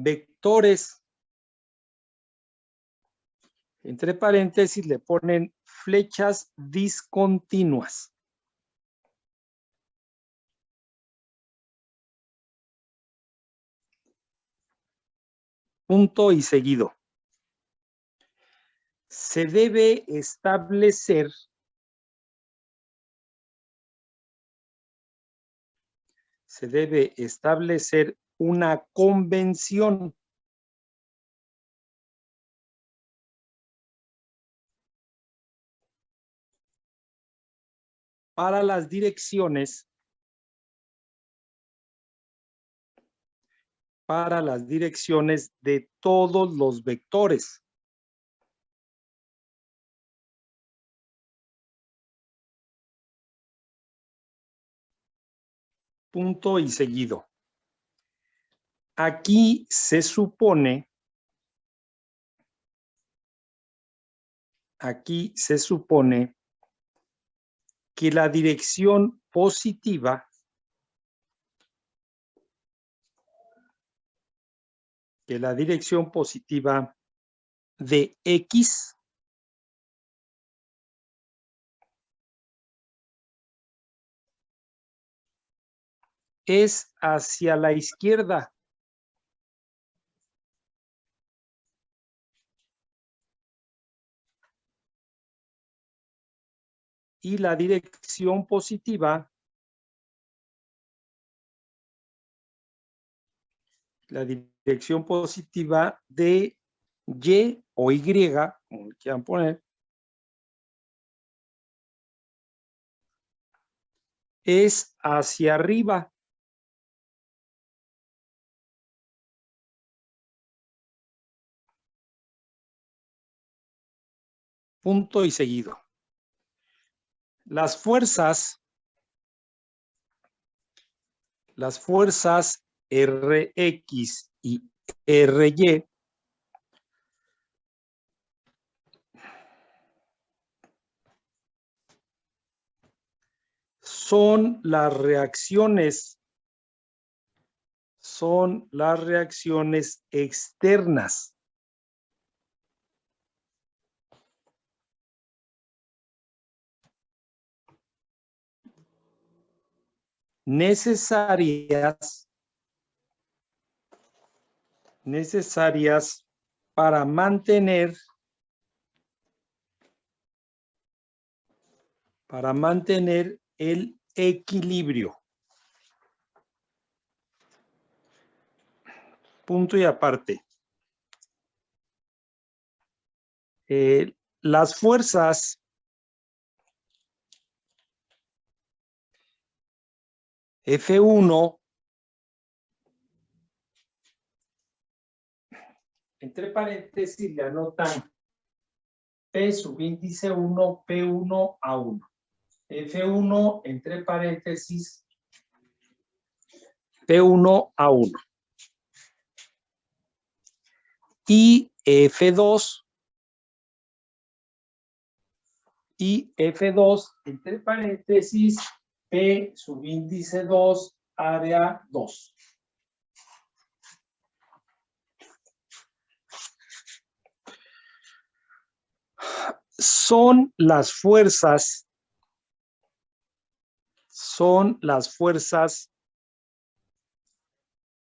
vectores. Entre paréntesis le ponen flechas discontinuas. Punto y seguido. Se debe establecer una convención para las direcciones de todos los vectores. Punto y seguido. Aquí se supone que la dirección positiva de X es hacia la izquierda. Y la dirección positiva de Y o Y, como quieran poner, es hacia arriba. Punto y seguido. Las fuerzas Rx y Ry son las reacciones externas necesarias para mantener el equilibrio. Punto y aparte. Las fuerzas F1, entre paréntesis le anotan P subíndice 1, P1 a 1. F1, entre paréntesis, P1 a 1. Y F2, entre paréntesis, P subíndice 2, área 2. Son las fuerzas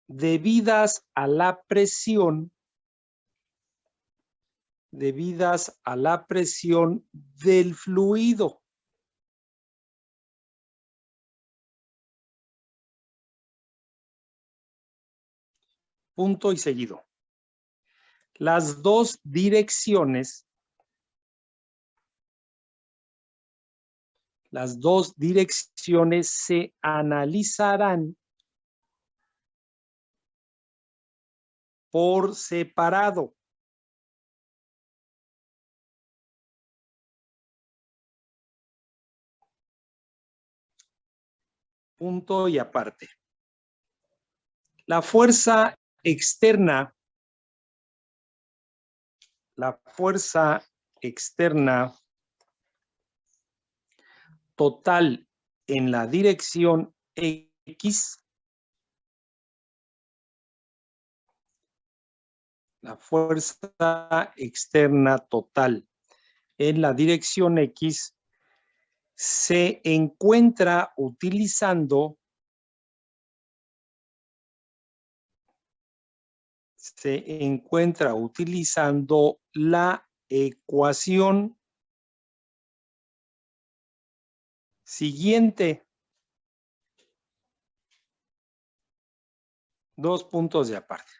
debidas a la presión del fluido. Punto y seguido. Las dos direcciones se analizarán por separado. Punto y aparte. La fuerza externa total en la dirección X la fuerza externa total en la dirección X se encuentra utilizando la ecuación siguiente. 2 puntos de aparte.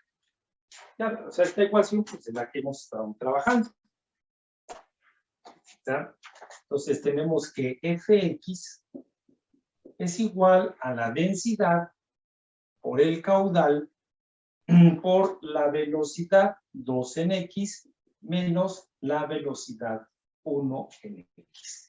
Ya, o sea, esta ecuación pues, es la que hemos estado trabajando. ¿Ya? Entonces tenemos que Fx es igual a la densidad por el caudal por la velocidad 2 en x menos la velocidad 1 en x.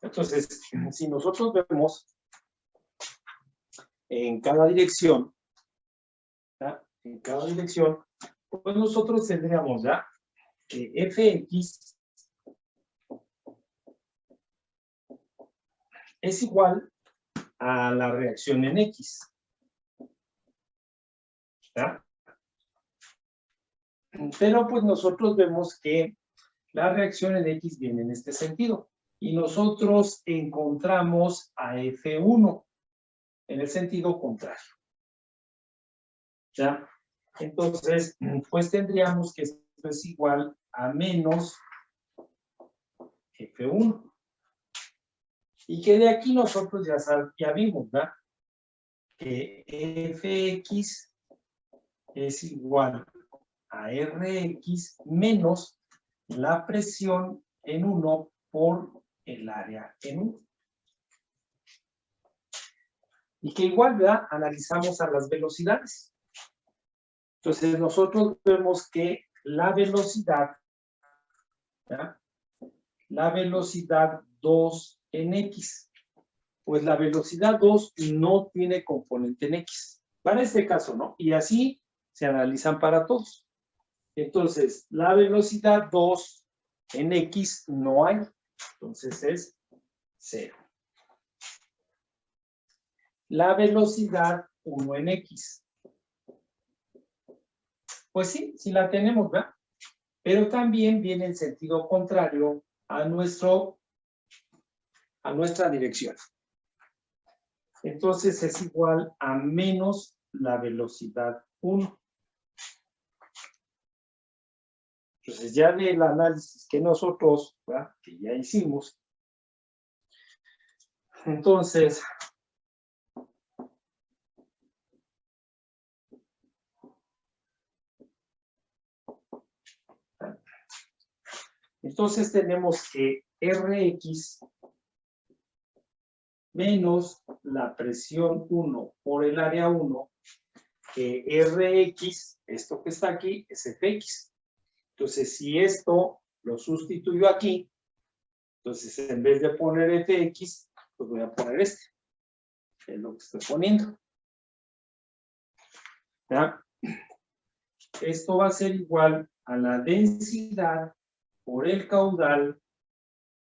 Entonces, si nosotros vemos en cada dirección, ¿ya? En cada dirección, pues nosotros tendríamos ya que Fx es igual a la reacción en X. ¿Ya? Pero pues nosotros vemos que la reacción en X viene en este sentido. Y nosotros encontramos a F1 en el sentido contrario. ¿Ya? Entonces, pues tendríamos que esto es igual a menos F1. Y que de aquí nosotros ya vimos, ¿verdad? Que Fx es igual a Rx menos la presión en 1 por el área en 1. Y que igual, ¿verdad? Analizamos a las velocidades. Entonces, nosotros vemos que la velocidad, ¿verdad? La velocidad 2 en X. Pues la velocidad 2 no tiene componente en X. Para este caso, ¿no? Y así se analizan para todos. Entonces, la velocidad 2 en X no hay. Entonces es 0. La velocidad 1 en X. Pues sí, sí la tenemos, ¿verdad? Pero también viene en sentido contrario a nuestra dirección. Entonces es igual a menos la velocidad 1. Entonces ya del análisis que nosotros, ¿verdad? Que ya hicimos, entonces tenemos que Rx menos la presión 1 por el área 1, que Rx, esto que está aquí, es Fx. Entonces, si esto lo sustituyo aquí, entonces en vez de poner Fx, pues voy a poner este. Es lo que estoy poniendo. ¿Ya? Esto va a ser igual a la densidad por el caudal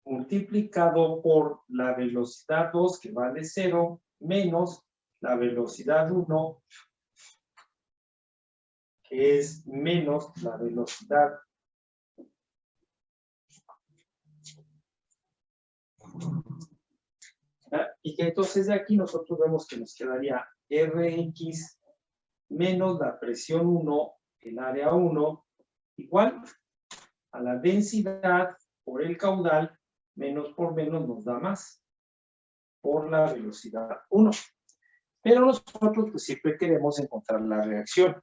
multiplicado por la velocidad 2, que vale 0, menos la velocidad 1, que es menos la velocidad . Y que entonces de aquí nosotros vemos que nos quedaría Rx menos la presión 1, el área 1, igual a la densidad por el caudal, menos por menos nos da más, por la velocidad 1. Pero nosotros pues siempre queremos encontrar la reacción.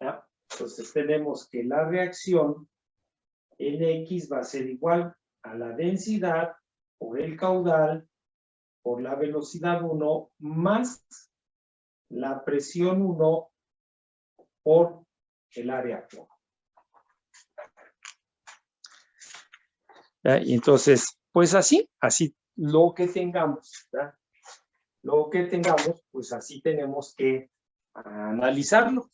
¿Ya? Entonces tenemos que la reacción en X va a ser igual a la densidad por el caudal por la velocidad 1 más la presión 1 por el área 1. Y entonces, pues así lo que tengamos, ¿verdad? Lo que tengamos, pues así tenemos que analizarlo.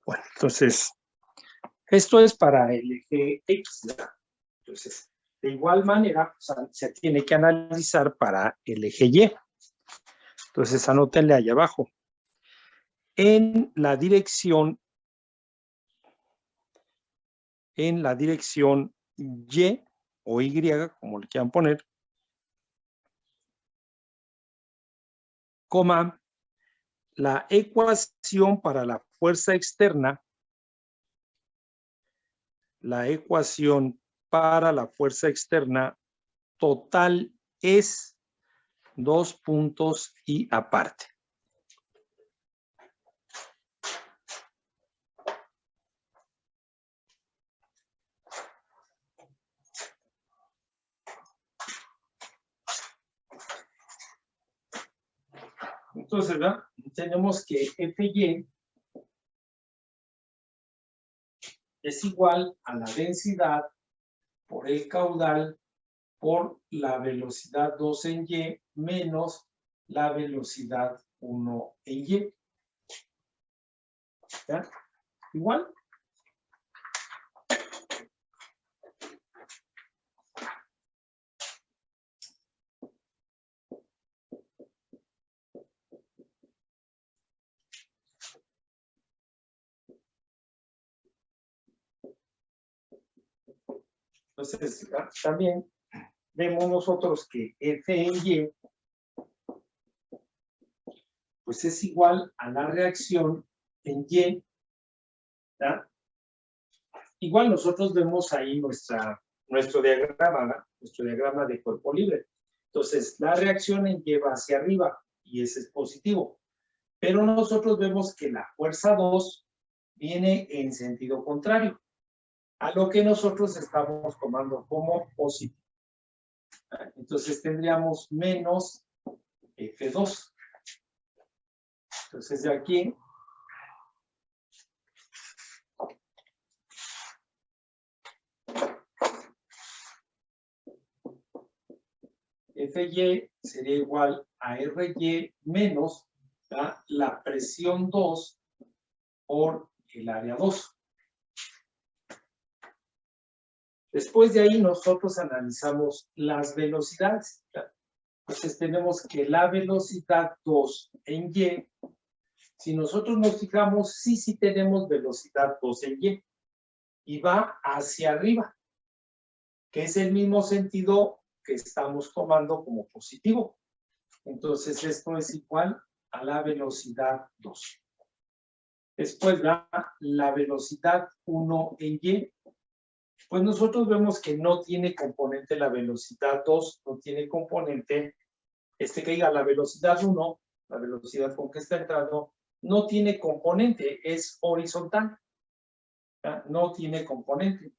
Bueno, entonces, esto es para el eje X, ¿verdad? Entonces, de igual manera, se tiene que analizar para el eje Y. Entonces, anótenle ahí abajo. En la dirección Y o Y, como le quieran poner, coma, la ecuación para la fuerza externa, total es 2 puntos y aparte. Entonces, ¿verdad? Tenemos que Fy es igual a la densidad por el caudal por la velocidad 2 en Y menos la velocidad 1 en Y. ¿Ya? Igual. Entonces, también vemos nosotros que F en Y pues es igual a la reacción en Y. ¿Ya? Igual nosotros vemos ahí nuestro diagrama, ¿no? Nuestro diagrama de cuerpo libre. Entonces, la reacción en Y va hacia arriba y ese es positivo. Pero nosotros vemos que la fuerza 2 viene en sentido contrario a lo que nosotros estamos tomando como positivo. Entonces tendríamos menos F2. Entonces de aquí Fy sería igual a Ry menos la presión 2 por el área 2. Después de ahí nosotros analizamos las velocidades. Entonces tenemos que la velocidad 2 en Y, si nosotros nos fijamos, sí tenemos velocidad 2 en Y y va hacia arriba, que es el mismo sentido que estamos tomando como positivo. Entonces esto es igual a la velocidad 2. Después da la velocidad 1 en Y. Pues nosotros vemos que no tiene componente la velocidad 2, no tiene componente, que diga la velocidad 1, la velocidad con que está entrando, no tiene componente, es horizontal. ¿Ya? No tiene componente.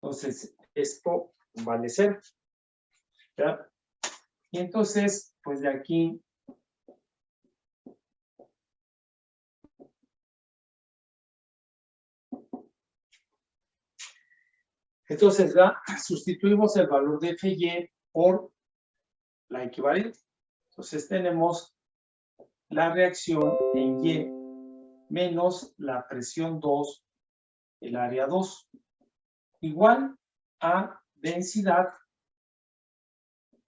Entonces, esto vale 0. ¿Ya? Y entonces, pues de aquí entonces sustituimos el valor de Fy por la equivalente. Entonces tenemos la reacción en Y menos la presión 2, el área 2, igual a densidad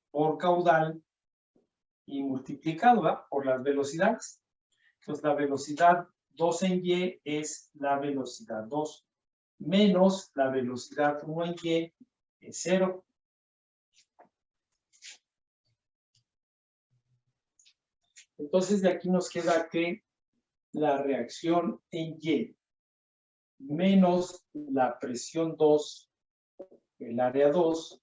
por caudal y multiplicado por las velocidades. Entonces la velocidad 2 en Y es la velocidad 2 menos la velocidad 1 en Y es 0. Entonces de aquí nos queda que la reacción en Y menos la presión 2, el área 2,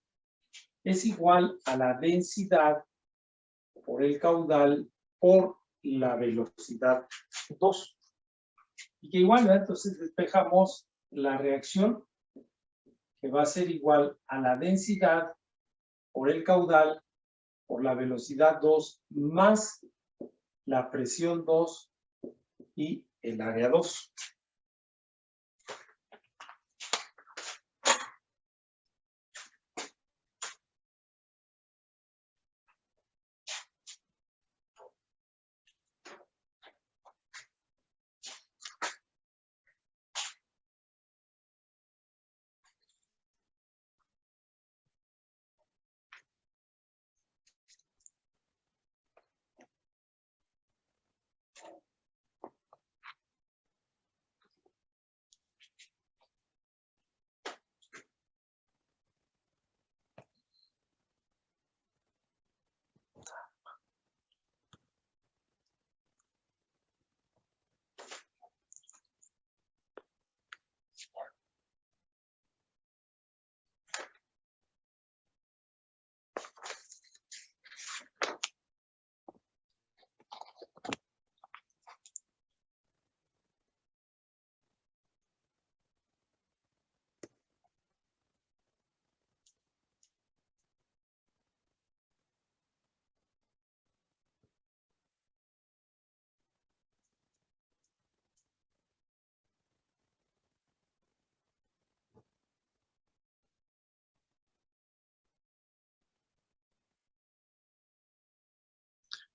es igual a la densidad por el caudal por la velocidad 2. Y que igual, ¿verdad? Entonces despejamos la reacción, que va a ser igual a la densidad por el caudal por la velocidad 2 más la presión 2 y el área 2.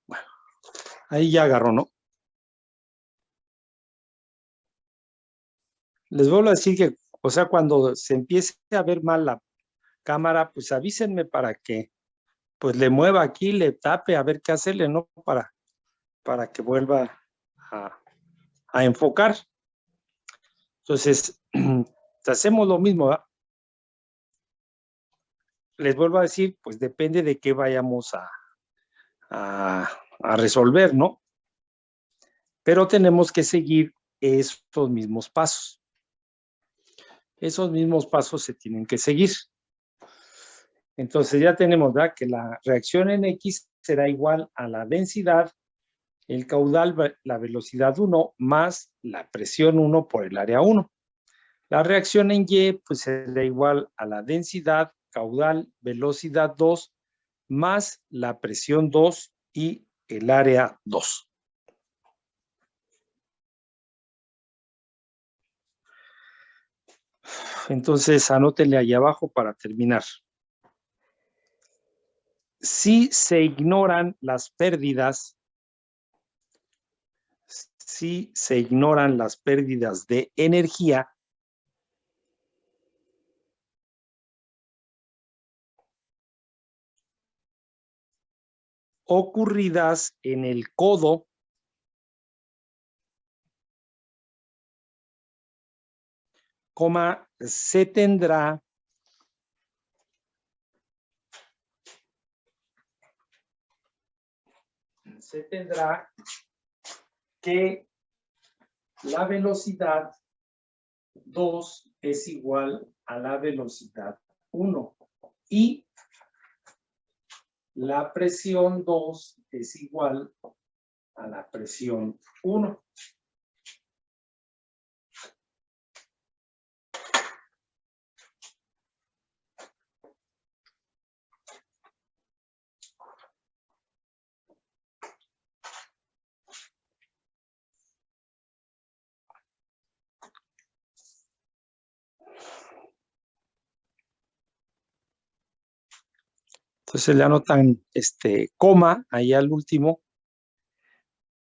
Bueno, ahí ya agarró, ¿no? Les vuelvo a decir que, o sea, cuando se empiece a ver mal la cámara, pues avísenme para que pues le mueva aquí, le tape, a ver qué hacerle, ¿no? Para que vuelva a enfocar. Entonces, hacemos lo mismo, ¿verdad? Les vuelvo a decir, pues depende de qué vayamos a resolver, ¿no? Pero tenemos que seguir estos mismos pasos. Esos mismos pasos se tienen que seguir. Entonces ya tenemos, ¿verdad?, que la reacción en X será igual a la densidad, el caudal, la velocidad 1, más la presión 1 por el área 1. La reacción en Y pues será igual a la densidad, caudal, velocidad 2, más la presión 2 y el área 2. Entonces, anótenle ahí abajo para terminar. Si se ignoran las pérdidas, de energía, ocurridas en el codo, se tendrá que la velocidad 2 es igual a la velocidad 1 y la presión 2 es igual a la presión 1. Entonces le anotan coma ahí al último,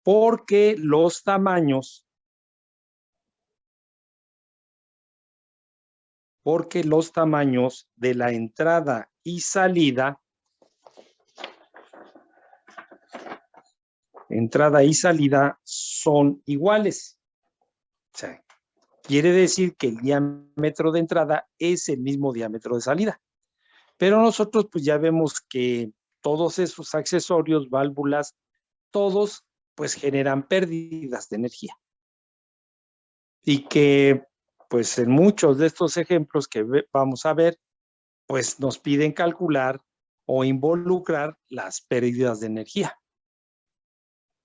porque los tamaños de la entrada y salida son iguales. O sea, quiere decir que el diámetro de entrada es el mismo diámetro de salida. Pero nosotros pues ya vemos que todos esos accesorios, válvulas, todos pues generan pérdidas de energía. Y que pues en muchos de estos ejemplos que vamos a ver, pues nos piden calcular o involucrar las pérdidas de energía.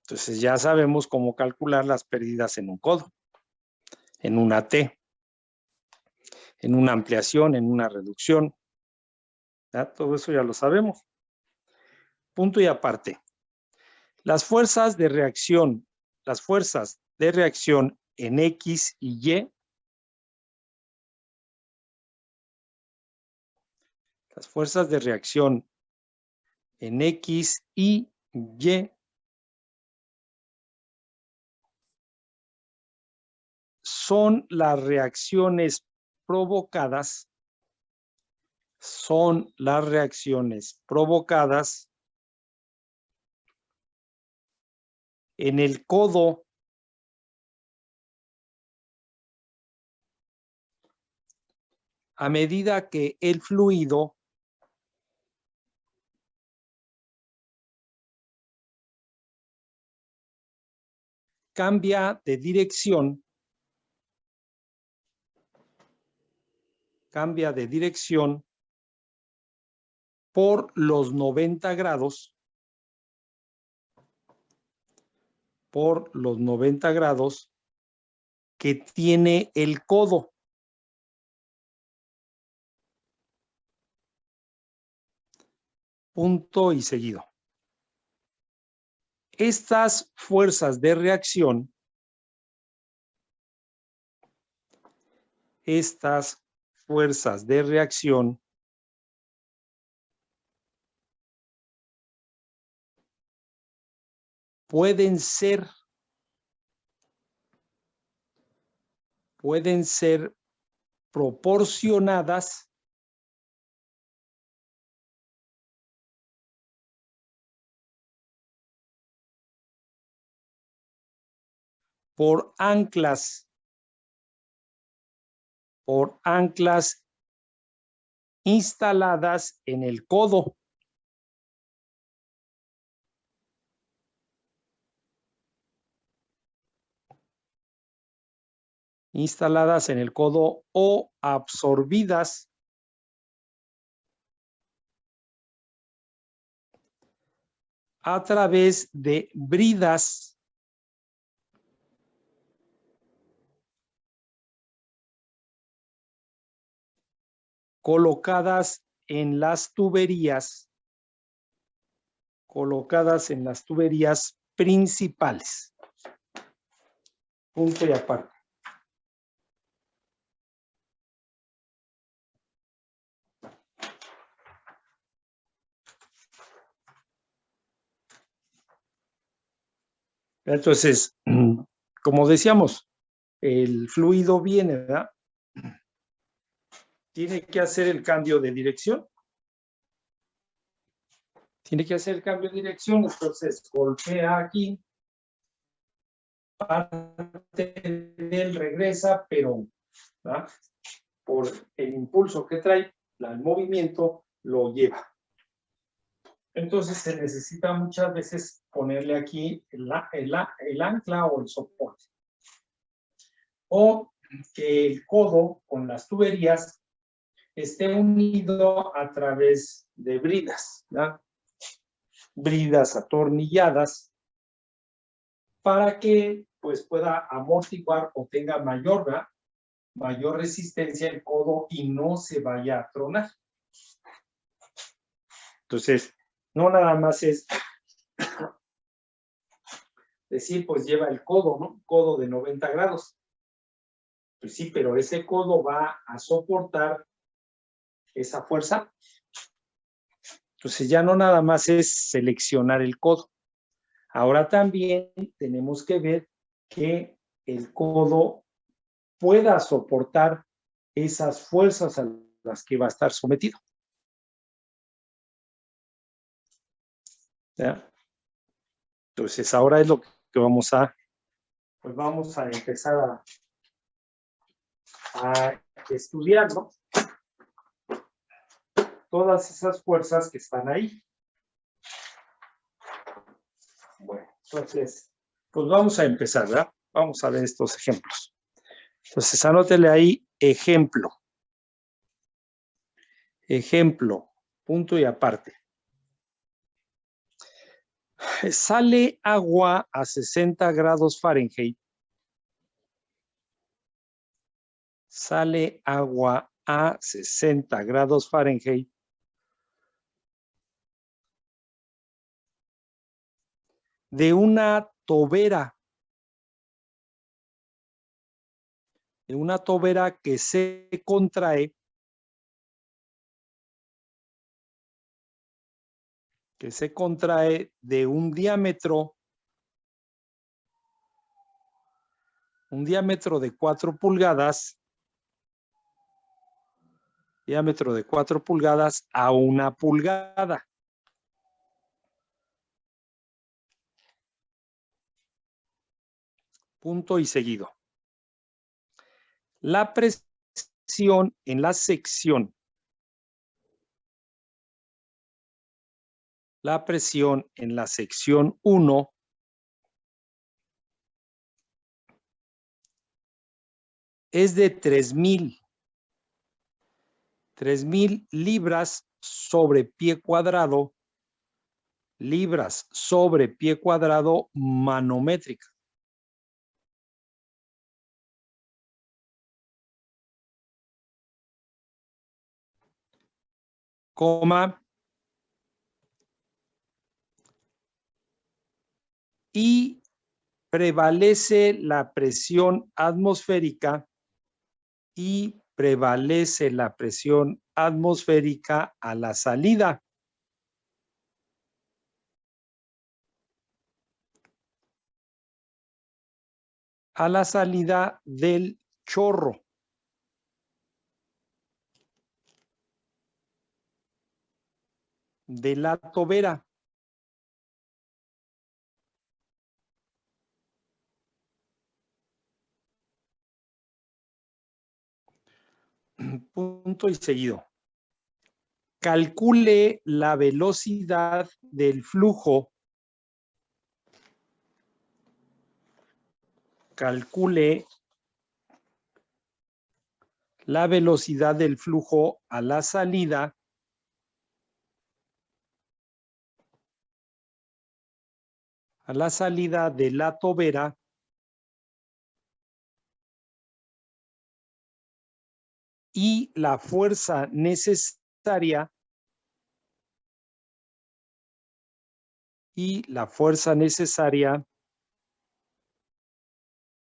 Entonces ya sabemos cómo calcular las pérdidas en un codo, en una T, en una ampliación, en una reducción. ¿Ya? Todo eso ya lo sabemos. Punto y aparte. Las fuerzas de reacción en X y Y, las fuerzas de reacción en X y Y son las reacciones provocadas en el codo a medida que el fluido cambia de dirección por los 90 grados, que tiene el codo. Punto y seguido. Estas fuerzas de reacción pueden ser proporcionadas por anclas instaladas en el codo. O absorbidas a través de bridas colocadas en las tuberías principales. Punto y aparte. Entonces, como decíamos, el fluido viene, ¿verdad? Tiene que hacer el cambio de dirección. Entonces golpea aquí, parte de él regresa, pero ¿verdad? Por el impulso que trae, el movimiento lo lleva. Entonces se necesita muchas veces ponerle aquí el ancla o el soporte. O que el codo con las tuberías esté unido a través de bridas, ¿verdad? Bridas atornilladas para que pues pueda amortiguar o tenga mayor resistencia el codo y no se vaya a tronar. Entonces, no nada más es decir, pues lleva el codo, ¿no? Codo de 90 grados. Pues sí, pero ese codo va a soportar esa fuerza. Entonces ya no nada más es seleccionar el codo. Ahora también tenemos que ver que el codo pueda soportar esas fuerzas a las que va a estar sometido. ¿Ya? Entonces ahora es lo que vamos a empezar a estudiar, ¿no? Todas esas fuerzas que están ahí. Bueno, entonces, pues vamos a empezar, ¿verdad? Vamos a ver estos ejemplos. Entonces, anótele ahí ejemplo. Ejemplo, punto y aparte. Sale agua a 60 grados Fahrenheit. Sale agua a 60 grados Fahrenheit de una tobera. De una tobera que se contrae de un diámetro de 4 pulgadas, diámetro de 4 pulgadas a 1 pulgada. Punto y seguido. La presión en la sección. La presión en la sección 1 es de 3,000 libras sobre pie cuadrado, manométrica. Coma. Y prevalece la presión atmosférica a la salida. A la salida del chorro. De la tobera. Punto y seguido. Calcule la velocidad del flujo. Calcule la velocidad del flujo a la salida de la tobera y la fuerza necesaria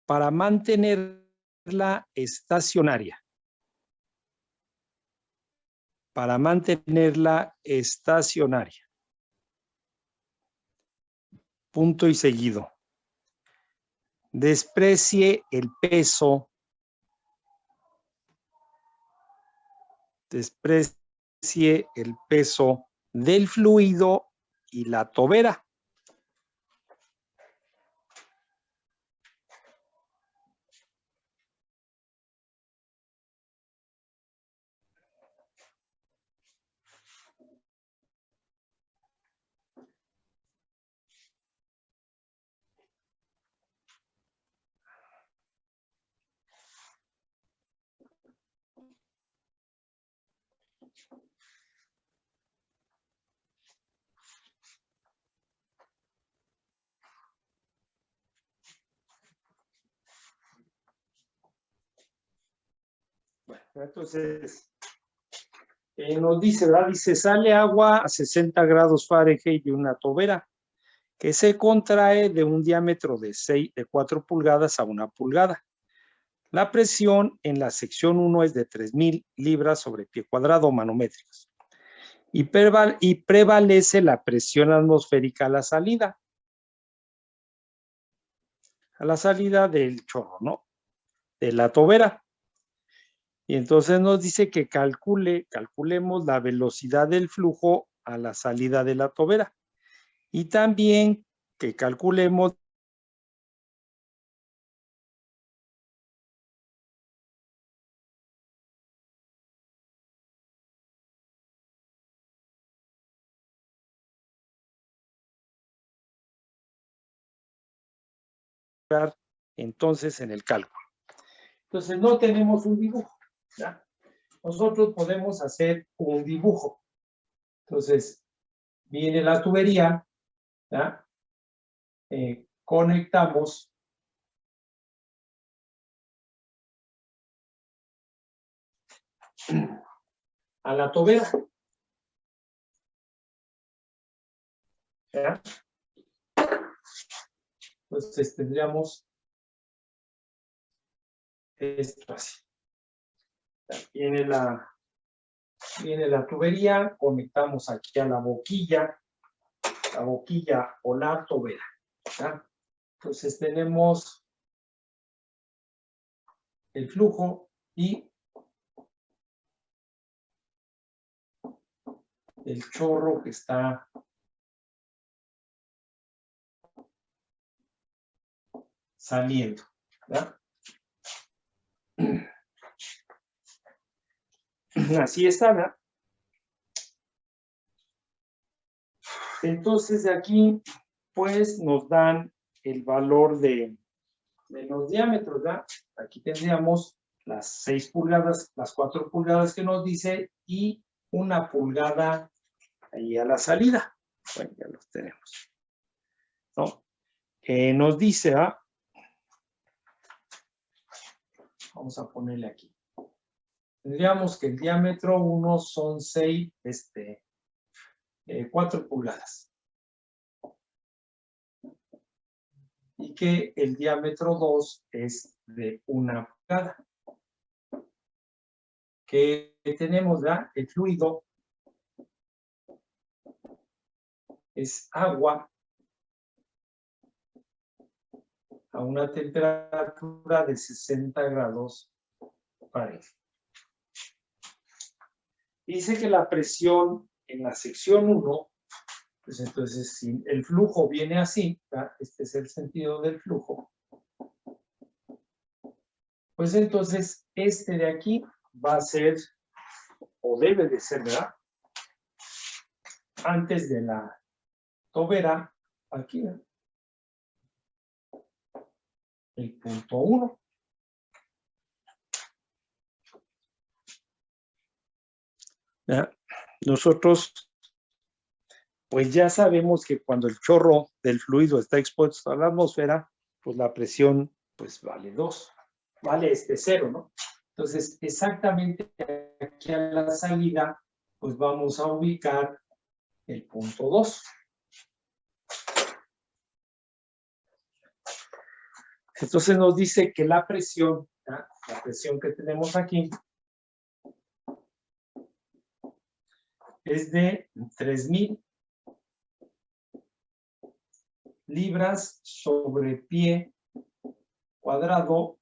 para mantenerla estacionaria. Punto y seguido. Desprecie el peso. Del fluido y la tobera. Bueno, entonces nos dice, ¿verdad? Dice, sale agua a 60 grados Fahrenheit de una tobera que se contrae de un diámetro de 4 pulgadas a 1 pulgada. La presión en la sección 1 es de 3,000 libras sobre pie cuadrado manométricos. Y prevalece la presión atmosférica a la salida. Del chorro, ¿no? De la tobera. Y entonces nos dice que calculemos la velocidad del flujo a la salida de la tobera. Y también que calculemos entonces en el cálculo. Entonces no tenemos un dibujo, ¿ya? Nosotros podemos hacer un dibujo. Entonces, viene la tubería, ¿ya? Conectamos a la tobera, ¿ya? Entonces tendríamos esto así. Viene la tubería, conectamos aquí a la boquilla o la tobera, ¿ya? Entonces tenemos el flujo y el chorro que está saliendo, ¿verdad? Así está, ¿verdad? Entonces de aquí, pues nos dan el valor de los diámetros, ¿verdad? Aquí tendríamos las 6 pulgadas, las 4 pulgadas que nos dice y 1 pulgada ahí a la salida. Bueno, ya los tenemos, ¿no? Nos dice, vamos a ponerle aquí. Tendríamos que el diámetro 1 son 4 pulgadas. Y que el diámetro 2 es de 1 pulgada. Que tenemos, ¿verdad? El fluido es agua a una temperatura de 60 grados Fahrenheit. Dice que la presión en la sección 1, pues entonces si el flujo viene así, ¿verdad? Este es el sentido del flujo, pues entonces este de aquí va a ser, o debe de ser, ¿verdad? Antes de la tobera, aquí, ¿verdad? El punto 1. ¿Ya? Nosotros, pues ya sabemos que cuando el chorro del fluido está expuesto a la atmósfera, pues la presión, pues vale 2, vale 0, ¿no? Entonces, exactamente aquí a la salida, pues vamos a ubicar el punto 2. Entonces nos dice que la presión, ¿ya? La presión que tenemos aquí, es de 3000 libras sobre pie cuadrado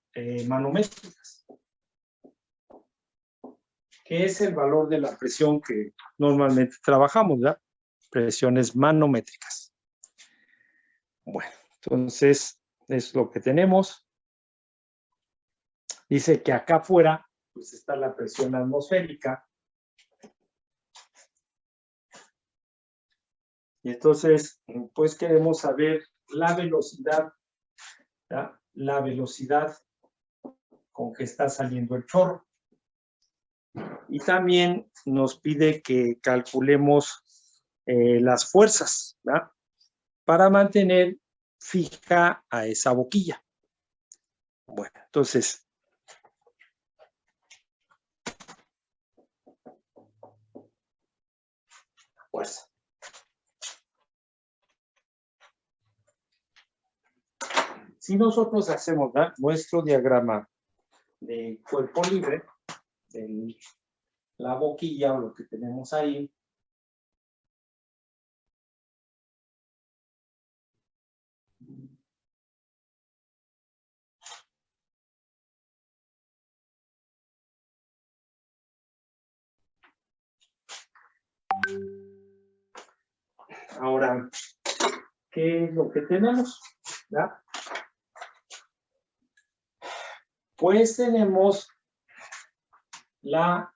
manométricas, que es el valor de la presión que normalmente trabajamos, ¿verdad? Presiones manométricas. Bueno, entonces es lo que tenemos. Dice que acá afuera pues está la presión atmosférica. Y entonces, pues queremos saber la velocidad, ¿ya? La velocidad con que está saliendo el chorro. Y también nos pide que calculemos las fuerzas, ¿verdad? Para mantener fija a esa boquilla. Bueno, entonces, fuerza. Si nosotros hacemos, ¿verdad? Nuestro diagrama de cuerpo libre, de la boquilla o lo que tenemos ahí, ahora, ¿qué es lo que tenemos? ¿Verdad? Pues tenemos la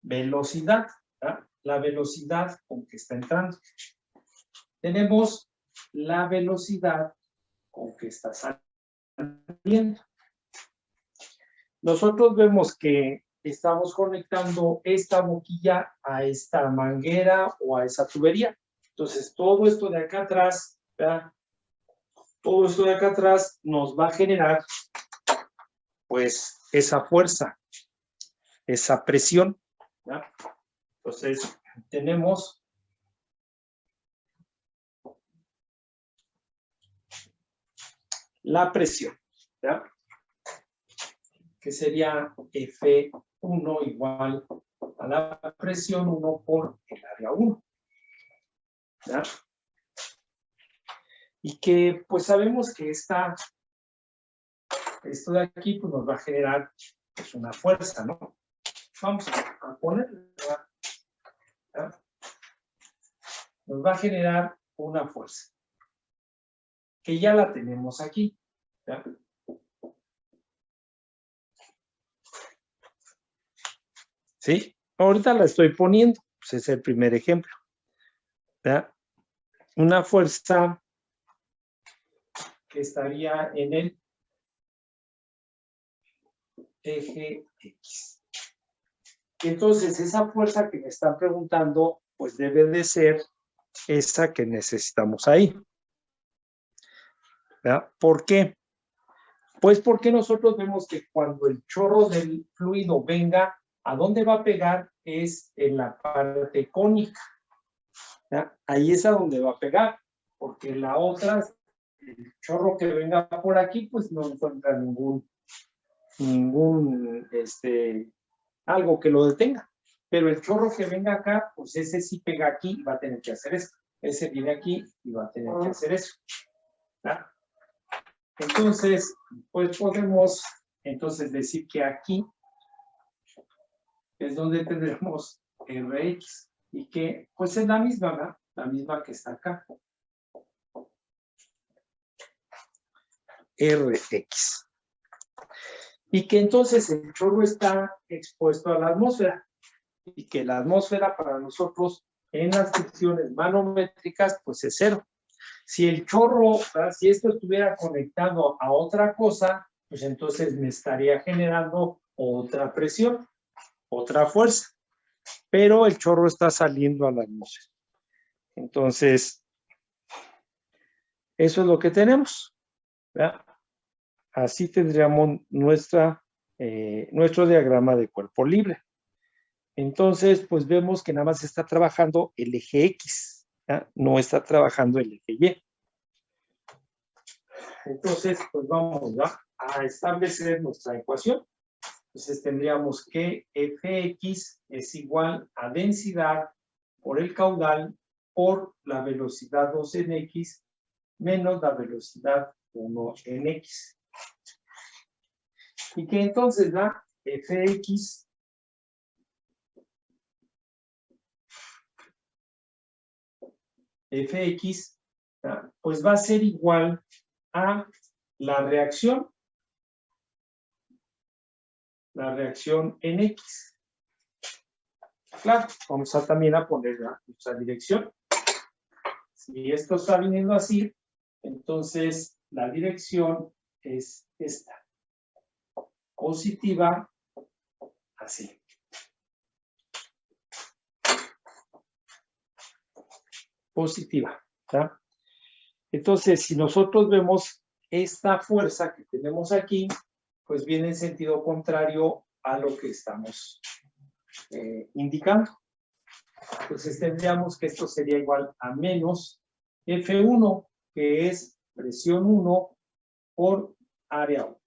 velocidad, ¿verdad? La velocidad con que está entrando. Tenemos la velocidad con que está saliendo. Nosotros vemos que estamos conectando esta boquilla a esta manguera o a esa tubería. Entonces, todo esto de acá atrás, ¿verdad? Todo esto de acá atrás nos va a generar, pues, esa fuerza, esa presión, ¿verdad? Entonces, tenemos la presión, ¿verdad? Que sería F1 igual a la presión 1 por el área 1. ¿Ya? Y que pues sabemos que esto de aquí pues nos va a generar pues, una fuerza, ¿no? Vamos a ponerla. ¿Ya? Nos va a generar una fuerza. Que ya la tenemos aquí. ¿Ya? ¿Sí? Ahorita la estoy poniendo. Pues es el primer ejemplo. ¿Ya? Una fuerza que estaría en el eje X. Entonces, esa fuerza que me están preguntando, pues debe de ser esa que necesitamos ahí. ¿Verdad? ¿Por qué? Pues porque nosotros vemos que cuando el chorro del fluido venga, ¿a dónde va a pegar? Es en la parte cónica. ¿Verdad? Ahí es a donde va a pegar, porque la otra, el chorro que venga por aquí, pues no encuentra algo que lo detenga. Pero el chorro que venga acá, pues ese sí pega aquí y va a tener que hacer esto. Ese viene aquí y va a tener que hacer eso. ¿Verdad? Entonces, pues podemos decir que aquí es donde tendremos Rx y que pues es la misma, ¿verdad? La misma que está acá. Rx. Y que entonces el chorro está expuesto a la atmósfera y que la atmósfera para nosotros en las fricciones manométricas pues es 0. Si el chorro, ¿verdad? Si esto estuviera conectado a otra cosa, pues entonces me estaría generando otra presión, otra fuerza. Pero el chorro está saliendo a la atmósfera. Entonces, eso es lo que tenemos. ¿Verdad? Así tendríamos nuestro diagrama de cuerpo libre. Entonces, pues vemos que nada más está trabajando el eje X, ¿verdad? No está trabajando el eje Y. Entonces, pues vamos, ¿verdad? A establecer nuestra ecuación. Entonces tendríamos que Fx es igual a densidad por el caudal por la velocidad 2 en X menos la velocidad 1 en X. Y que entonces la Fx pues va a ser igual a la reacción en X. Claro, vamos a también a poner nuestra dirección. Si esto está viniendo así, entonces la dirección es esta. Positiva, así. Positiva. ¿Tá? Entonces, si nosotros vemos esta fuerza que tenemos aquí, pues viene en sentido contrario a lo que estamos indicando. Entonces tendríamos que esto sería igual a menos F1, que es presión 1 por área 1.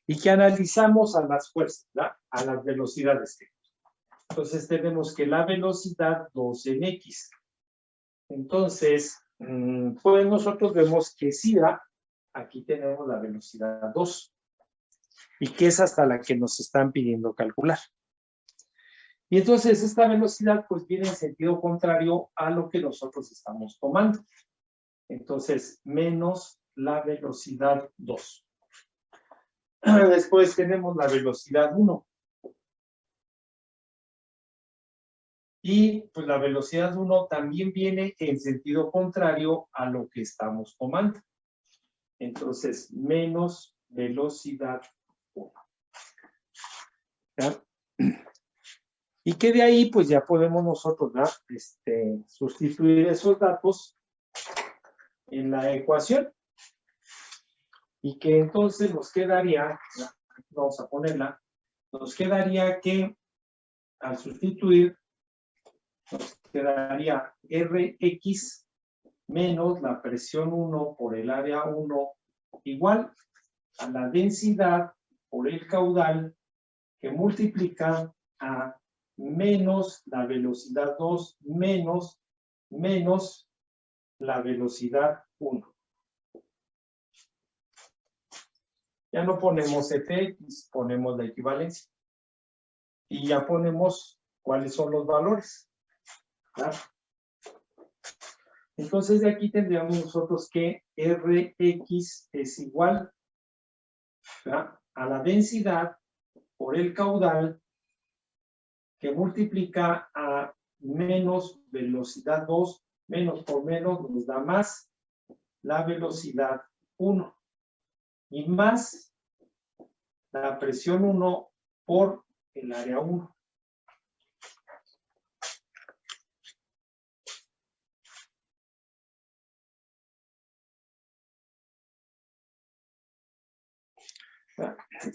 Y que analizamos a las fuerzas, ¿verdad? A las velocidades. Entonces tenemos que la velocidad 2 en X. Entonces, pues nosotros vemos que sí, ¿verdad? Aquí tenemos la velocidad 2. Y que es hasta la que nos están pidiendo calcular. Y entonces esta velocidad pues viene en sentido contrario a lo que nosotros estamos tomando. Entonces, menos la velocidad 2. Después tenemos la velocidad 1. Y pues la velocidad 1 también viene en sentido contrario a lo que estamos tomando. Entonces, menos velocidad 1. ¿Ya? Y que de ahí, pues ya podemos nosotros, ¿no? Sustituir esos datos en la ecuación. Y que entonces nos quedaría, vamos a ponerla, nos quedaría que al sustituir, nos quedaría Rx menos la presión 1 por el área 1 igual a la densidad por el caudal que multiplica a menos la velocidad 2 menos la velocidad 1. Ya no ponemos Fx, ponemos la equivalencia. Y ya ponemos cuáles son los valores. ¿Verdad? Entonces de aquí tendríamos nosotros que Rx es igual, ¿verdad?, a la densidad por el caudal que multiplica a menos velocidad 2, menos por menos nos da más la velocidad 1 y más la presión 1 por el área 1.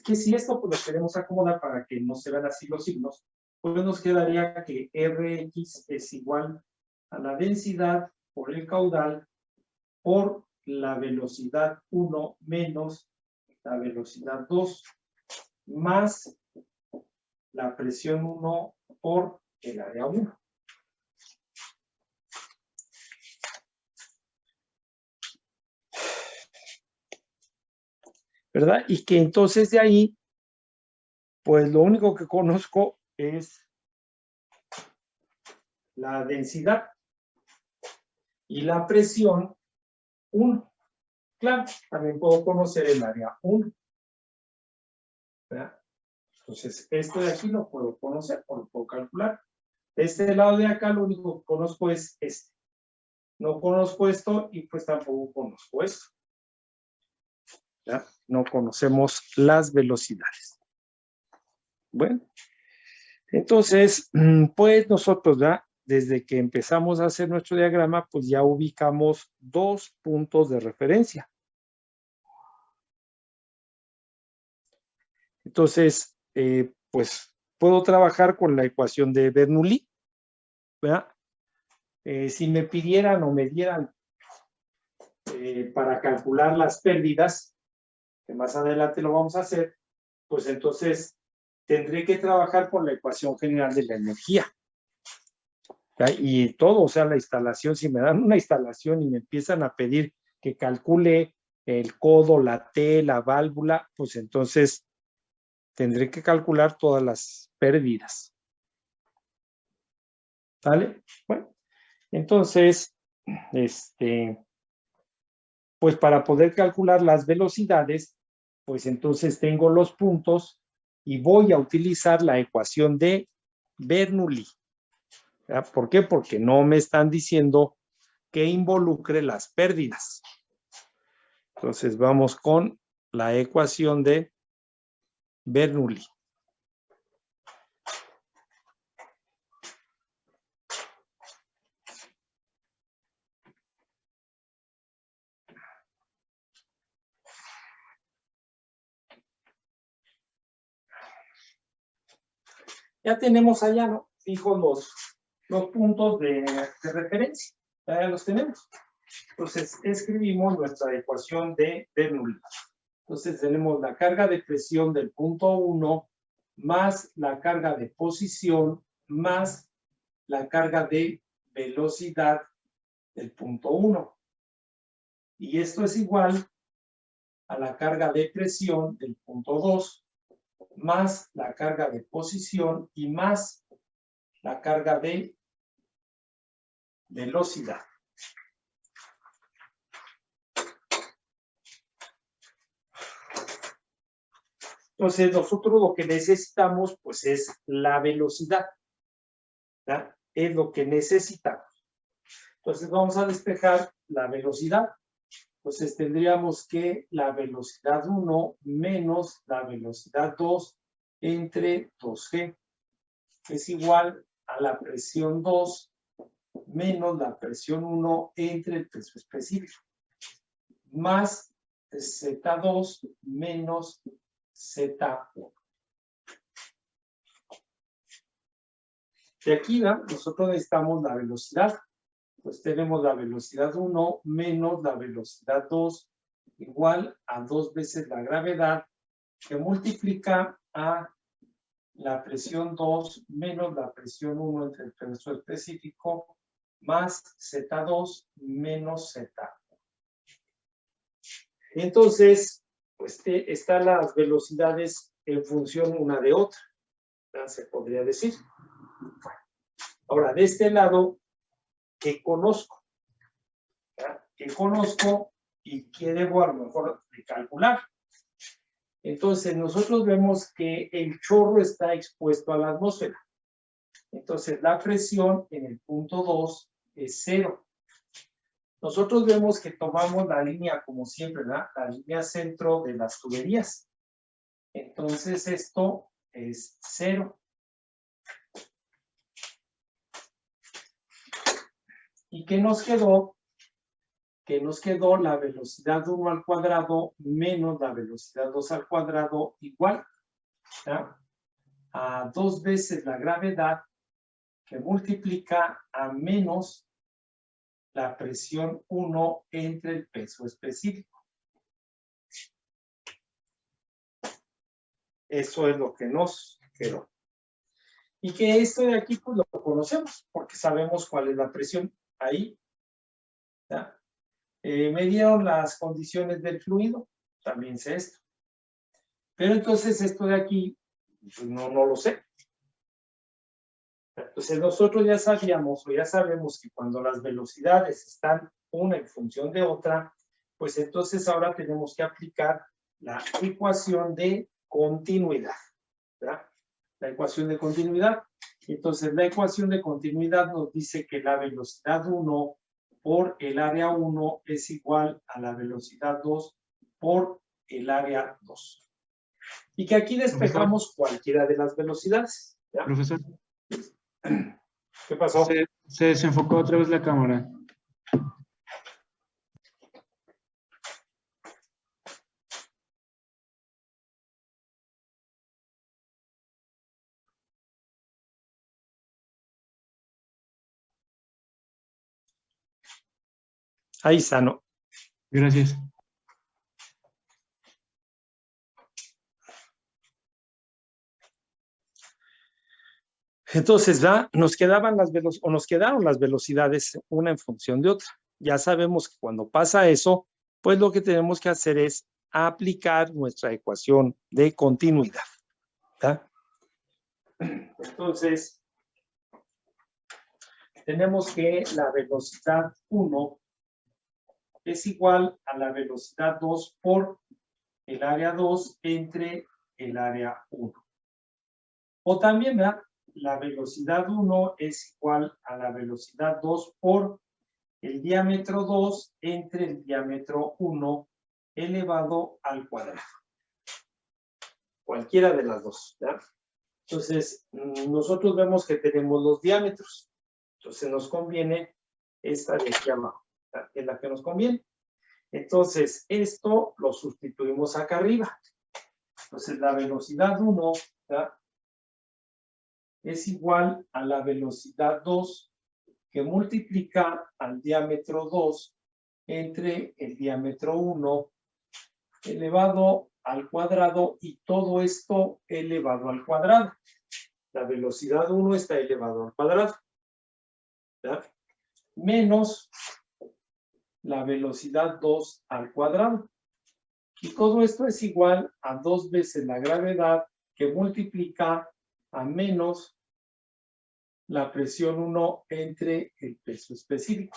Que si esto pues lo queremos acomodar para que no se vean así los signos, pues nos quedaría que Rx es igual a la densidad por el caudal por la velocidad 1 menos la velocidad 2 más la presión 1 por el área 1. ¿Verdad? Y que entonces de ahí, pues lo único que conozco es la densidad y la presión 1. Claro, también puedo conocer el área 1. ¿Verdad? Entonces, esto de aquí lo puedo conocer o lo puedo calcular. Este lado de acá lo único que conozco es este. No conozco esto y pues tampoco conozco esto. ¿Ya? No conocemos las velocidades. Bueno, entonces, pues nosotros ya, desde que empezamos a hacer nuestro diagrama, pues ya ubicamos 2 puntos de referencia. Entonces, pues puedo trabajar con la ecuación de Bernoulli, ¿verdad? Si me pidieran o me dieran para calcular las pérdidas, que más adelante lo vamos a hacer, pues entonces tendré que trabajar con la ecuación general de la energía. ¿Ya? Y todo, o sea, la instalación, si me dan una instalación y me empiezan a pedir que calcule el codo, la T, la válvula, pues entonces tendré que calcular todas las pérdidas. ¿Vale? Bueno, entonces, pues para poder calcular las velocidades, pues entonces tengo los puntos y voy a utilizar la ecuación de Bernoulli. ¿Por qué? Porque no me están diciendo que involucre las pérdidas. Entonces vamos con la ecuación de Bernoulli. Ya tenemos allá, ¿no?, fijos los puntos de referencia. Ya los tenemos. Entonces escribimos nuestra ecuación de Bernoulli. Entonces tenemos la carga de presión del punto 1 más la carga de posición más la carga de velocidad del punto 1. Y esto es igual a la carga de presión del punto 2 más la carga de posición y más la carga de velocidad. Entonces nosotros lo que necesitamos pues es la velocidad, ¿verdad? es lo que necesitamos. Entonces vamos a despejar la velocidad. Entonces tendríamos que la velocidad 1 menos la velocidad 2 entre 2G es igual a la presión 2 menos la presión 1 entre el peso específico, más Z2 menos Z1. De aquí nosotros necesitamos la velocidad. Pues tenemos la velocidad 1 menos la velocidad 2 igual a 2 veces la gravedad que multiplica a la presión 2 menos la presión 1 entre el peso específico más Z2 menos Z1. Entonces, pues están las velocidades en función una de otra, ¿ya? Se podría decir. Ahora, de este lado, ¿qué conozco? ¿Ya? ¿Qué conozco y qué debo a lo mejor de calcular? Entonces, nosotros vemos que el chorro está expuesto a la atmósfera. Entonces, la presión en el punto 2 es 0. Nosotros vemos que tomamos la línea, como siempre, ¿verdad? La línea centro de las tuberías. Entonces, esto es 0. ¿Y qué nos quedó? Que nos quedó la velocidad 1 al cuadrado menos la velocidad 2 al cuadrado igual, ¿ya? A 2 veces la gravedad que multiplica a menos la presión 1 entre el peso específico. Eso es lo que nos quedó. Y que esto de aquí pues lo conocemos porque sabemos cuál es la presión ahí, ¿ya? Me dieron las condiciones del fluido, también sé esto. Pero entonces esto de aquí, pues no lo sé. Entonces nosotros ya sabíamos o ya sabemos que cuando las velocidades están una en función de otra, pues entonces ahora tenemos que aplicar la ecuación de continuidad, ¿verdad? La ecuación de continuidad. Entonces la ecuación de continuidad nos dice que la velocidad 1 por el área 1 es igual a la velocidad 2 por el área 2. Y que aquí despejamos cualquiera de las velocidades, ¿ya? Profesor. ¿Qué pasó? Se desenfocó otra vez la cámara. Ahí sano. Gracias. Entonces, nos quedaron las velocidades una en función de otra. Ya sabemos que cuando pasa eso, pues lo que tenemos que hacer es aplicar nuestra ecuación de continuidad, ¿verdad? Entonces, tenemos que la velocidad 1 es igual a la velocidad 2 por el área 2 entre el área 1. O también, ¿verdad? La velocidad 1 es igual a la velocidad 2 por el diámetro 2 entre el diámetro 1 elevado al cuadrado. Cualquiera de las dos, ¿ya? Entonces, nosotros vemos que tenemos los diámetros. Entonces, nos conviene esta de aquí abajo, ¿ya? Es la que nos conviene. Entonces, esto lo sustituimos acá arriba. Entonces, la velocidad 1, ¿ya? Es igual a la velocidad 2 que multiplica al diámetro 2 entre el diámetro 1 elevado al cuadrado y todo esto elevado al cuadrado. La velocidad 1 está elevado al cuadrado, ¿ya? Menos la velocidad 2 al cuadrado. Y todo esto es igual a 2 veces la gravedad que multiplica a menos la presión 1 entre el peso específico.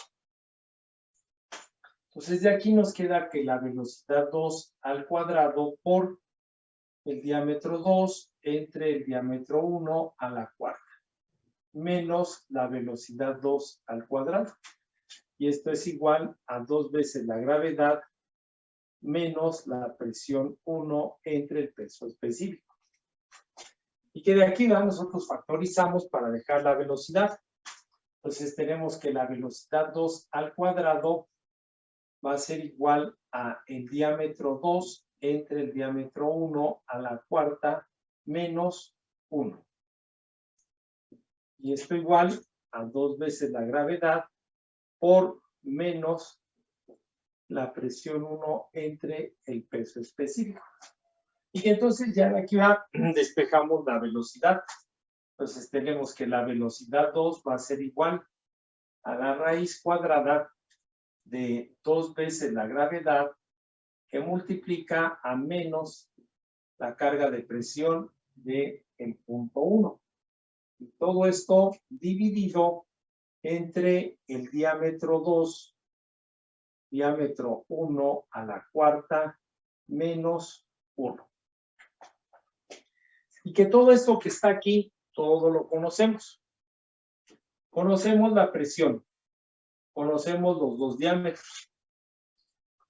Entonces, de aquí nos queda que la velocidad 2 al cuadrado por el diámetro 2 entre el diámetro 1 a la cuarta. menos la velocidad 2 al cuadrado. Y esto es igual a 2 veces la gravedad menos la presión 1 entre el peso específico. Y que de aquí nosotros factorizamos para dejar la velocidad. Entonces tenemos que la velocidad 2 al cuadrado va a ser igual a el diámetro 2 entre el diámetro 1 a la cuarta menos 1. Y esto igual a 2 veces la gravedad por menos la presión 1 entre el peso específico. Y entonces ya de aquí despejamos la velocidad. Entonces tenemos que la velocidad 2 va a ser igual a la raíz cuadrada de 2 veces la gravedad que multiplica a menos la carga de presión del punto 1. Y todo esto dividido entre el diámetro 2, diámetro 1 a la cuarta menos 1. Y que todo esto que está aquí, todo lo conocemos. Conocemos la presión, conocemos los dos diámetros.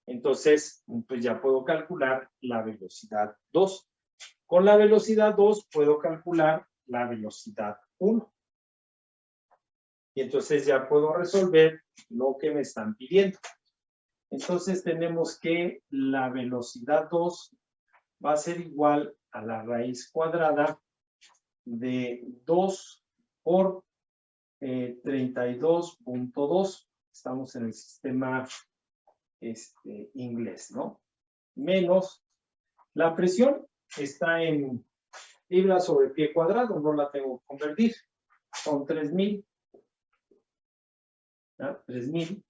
Entonces, pues ya puedo calcular la velocidad 2. Con la velocidad 2 puedo calcular la velocidad 1. Y entonces ya puedo resolver lo que me están pidiendo. Entonces tenemos que la velocidad 2 va a ser igual a la raíz cuadrada de 2 por 32.2. Estamos en el sistema inglés, ¿no? Menos la presión está en libras sobre pie cuadrado, no la tengo que convertir. Son 3,000. ¿no? 3,000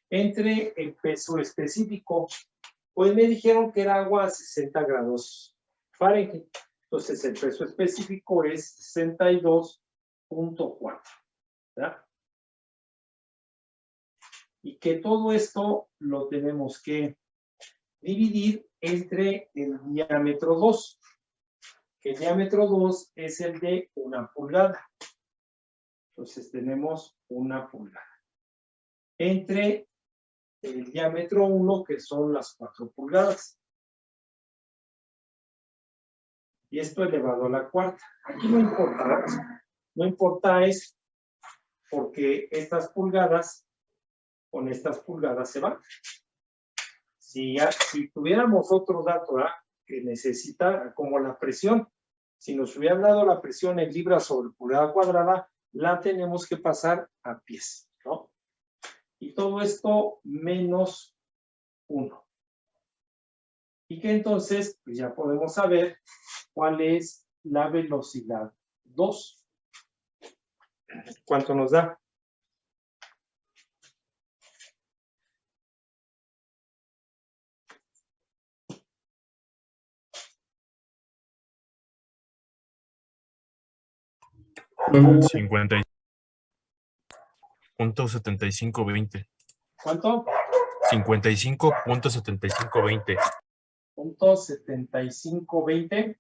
entre el peso específico. Pues me dijeron que era agua a 60 grados Fahrenheit. Entonces el peso específico es 62.4. ¿verdad? Y que todo esto lo tenemos que dividir entre el diámetro 2. Que el diámetro 2 es el de 1 pulgada. Entonces tenemos 1 pulgada. Entre el diámetro 1, que son las 4 pulgadas. Y esto elevado a la cuarta. Aquí no importa. No importa es porque estas pulgadas con estas pulgadas se van. Si tuviéramos otro dato que necesita, como la presión, si nos hubieran dado la presión en libras sobre pulgada cuadrada, la tenemos que pasar a pies, ¿no? Y todo esto menos 1. Y que entonces, pues ya podemos saber cuál es la velocidad 2. ¿Cuánto nos da? $50.7520. ¿Cuánto? 55.7520. .7520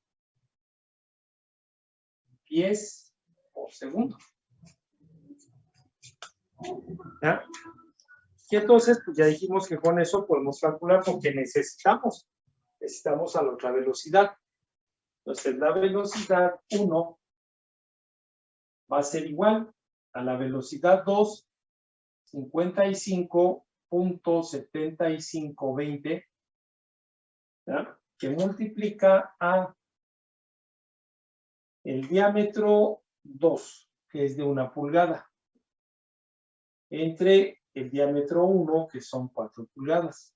pies por segundo. ¿Ya? Y entonces, pues ya dijimos que con eso podemos calcular porque necesitamos a la otra velocidad. Entonces, la velocidad 1 va a ser igual a la velocidad 2, 55.7520, que multiplica a el diámetro 2, que es de 1 pulgada, entre el diámetro 1, que son 4 pulgadas.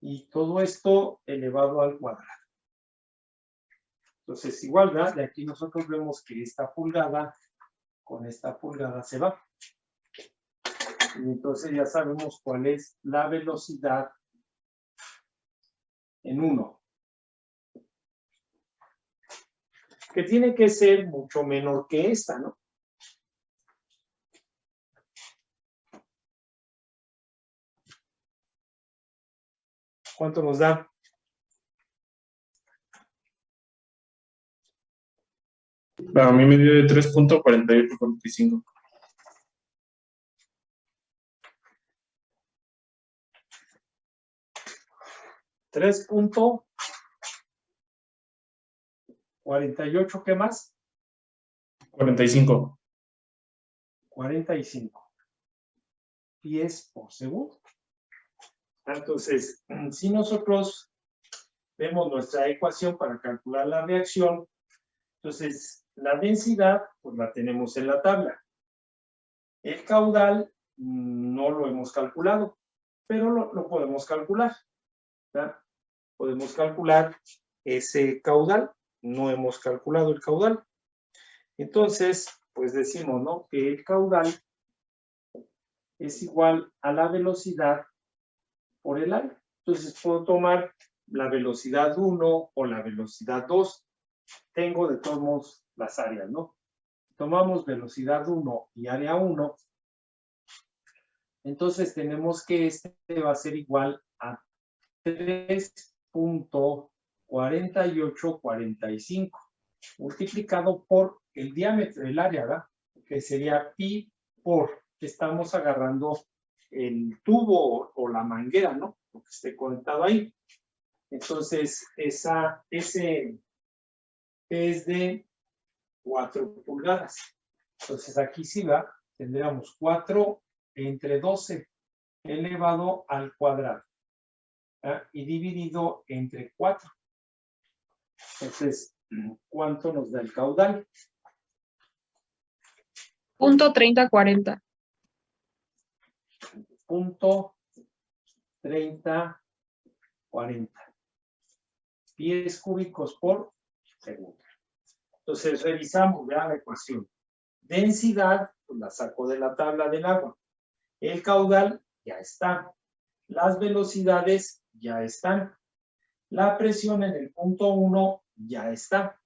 Y todo esto elevado al cuadrado. Entonces, igual, ¿verdad? De aquí nosotros vemos que esta pulgada con esta pulgada se va. Y entonces ya sabemos cuál es la velocidad en 1. Que tiene que ser mucho menor que esta, ¿no? ¿Cuánto nos da? A mí me dio de 3.4845. 3.48, ¿qué más? 45. 45 pies por segundo. Entonces, si nosotros vemos nuestra ecuación para calcular la reacción, entonces la densidad, pues la tenemos en la tabla. El caudal no lo hemos calculado, pero lo podemos calcular, ¿verdad? Podemos calcular ese caudal, no hemos calculado el caudal. Entonces, pues decimos, ¿no? Que el caudal es igual a la velocidad por el área. Entonces puedo tomar la velocidad 1 o la velocidad 2. Tengo de todos modos las áreas, ¿no? Tomamos velocidad 1 y área 1. Entonces tenemos que este va a ser igual a 3.4845 multiplicado por el diámetro del área, ¿verdad? Que sería pi por, que estamos agarrando el tubo o la manguera, ¿no? Lo que esté conectado ahí. Entonces, ese es de 4 pulgadas. Entonces, aquí sí va, tendríamos 4 entre 12 elevado al cuadrado, ¿ah? Y dividido entre 4. Entonces, ¿cuánto nos da el caudal? Punto 3040. Punto 3040 pies cúbicos por segundo. Entonces revisamos ya la ecuación. Densidad, pues la saco de la tabla del agua. El caudal ya está. Las velocidades ya están. La presión en el punto 1 ya está.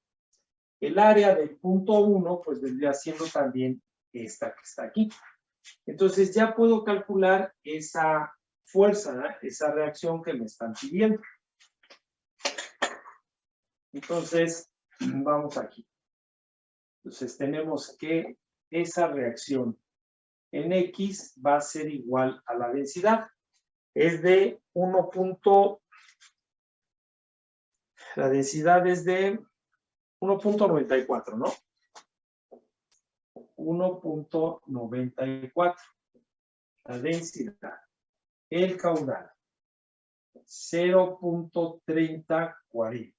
El área del punto 1 pues vendría siendo también esta que está aquí. Entonces ya puedo calcular esa fuerza, ¿no? Esa reacción que me están pidiendo. Entonces, vamos aquí. Entonces tenemos que esa reacción en X va a ser igual a la densidad. Es de 1. La densidad es de 1.94, ¿no? 1.94. La densidad. El caudal. 0.3040.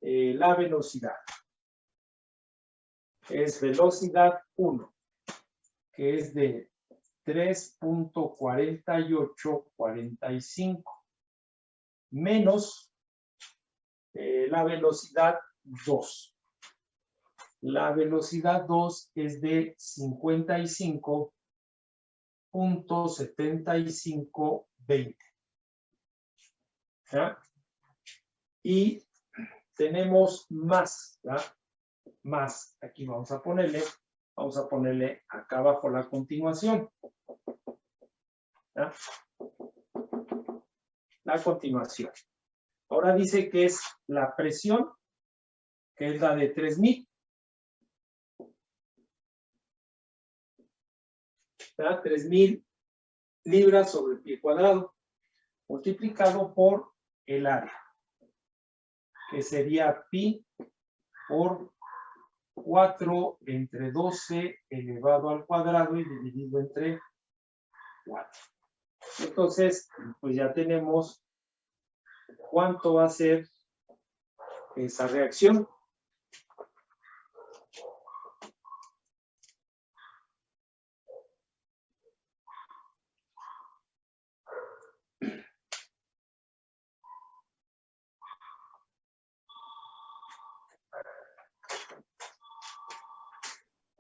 La velocidad. Es velocidad 1, que es de 3.4845 menos la velocidad 2. La velocidad 2 es de 55.7520. ¿Ya? Y tenemos más, ¿ya? Más, aquí vamos a ponerle acá abajo la continuación. ¿Ya? La continuación. Ahora dice que es la presión, que es la de 3000. ¿Ya? 3000 libras sobre pie cuadrado, multiplicado por el área, que sería pi por 4 entre 12 elevado al cuadrado y dividido entre 4. Entonces, pues ya tenemos cuánto va a ser esa reacción.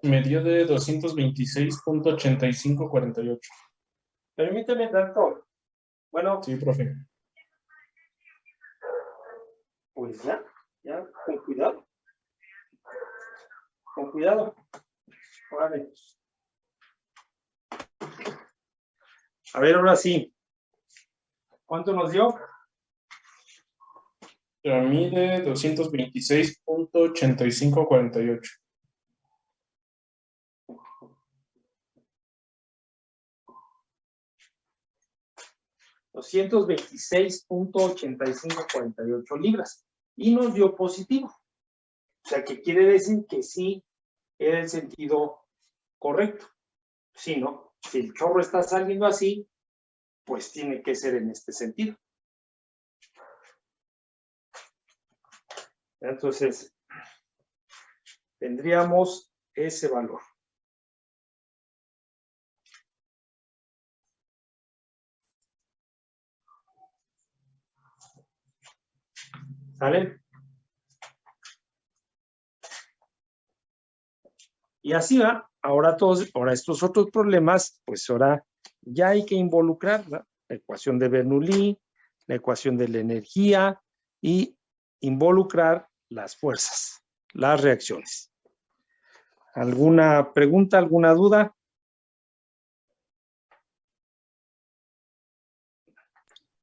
Me dio de 226.8548. Permíteme tanto. Bueno, Sí, profe. pues ya, con cuidado. Con cuidado. Órale. A ver, ahora sí. ¿Cuánto nos dio? Mide 226.8548. 226.8548 y nos dio positivo. O sea, que quiere decir que sí era el sentido correcto. Si no, si el chorro está saliendo así, pues tiene que ser en este sentido. Entonces, tendríamos ese valor. ¿Sale? Y así va. Ahora estos otros problemas, pues ahora ya hay que involucrar, ¿no? La ecuación de Bernoulli, la ecuación de la energía y involucrar las fuerzas, las reacciones. ¿Alguna pregunta, alguna duda?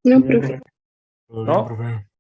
No, Bien, profe. Todo ¿No? bien, profe.